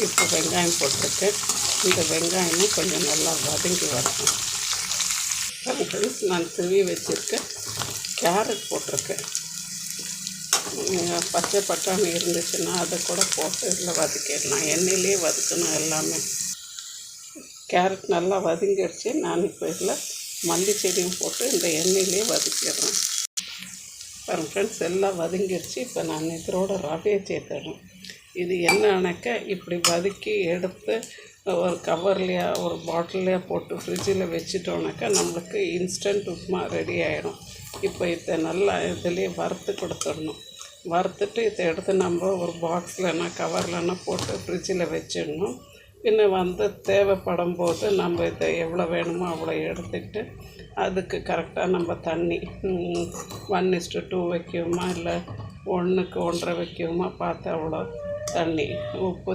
இப்போ வெங்காயம் போட்டிருக்கேன். இந்த வெங்காயமும் கொஞ்சம் நல்லா வதங்கி வரணும். ஃப்ரெண்ட்ஸ், நான் திருவி வச்சுருக்கேன் கேரட் போட்டிருக்கேன். பச்சை பட்டாணி இருந்துச்சுன்னா அதை கூட போட்டு இதில் வதக்கிடலாம். எண்ணெயிலே வதக்கணும் எல்லாமே. கேரட் நல்லா வதங்கிடுச்சு. நான் இப்போ இதில் மல்லி செடியும் போட்டு இந்த எண்ணெயிலே வதக்கிடுறேன். பாருங்கள் ஃப்ரெண்ட்ஸ், எல்லாம் வதங்கிடுச்சு. இப்போ நான் இதோட ரவையை சேர்த்துடுறேன். இது என்னன்னாக்க இப்படி வதக்கி எடுத்து ஒரு கவர்லையா ஒரு பாட்டிலையா போட்டு ஃப்ரிட்ஜில் வச்சுட்டோன்னாக்கா நம்மளுக்கு இன்ஸ்டன்ட் உப்புமா ரெடி ஆகிடும். இப்போ இதை நல்லா இதுலேயே வறுத்து கொடுத்துடணும். வறுத்துட்டு இதை எடுத்து நம்ம ஒரு பாக்ஸ்லனா கவர்லனா போட்டு ஃப்ரிட்ஜில் வச்சிடணும். பின்ன தேவைப்படும் போது நம்ம இதை எவ்வளோ வேணுமோ அவ்வளோ எடுத்துக்கிட்டு அதுக்கு கரெக்டாக நம்ம தண்ணி 1:2 வைக்குமா இல்லை 1:1 வைக்குமா பார்த்து அவ்வளோ தண்ணி, உப்பு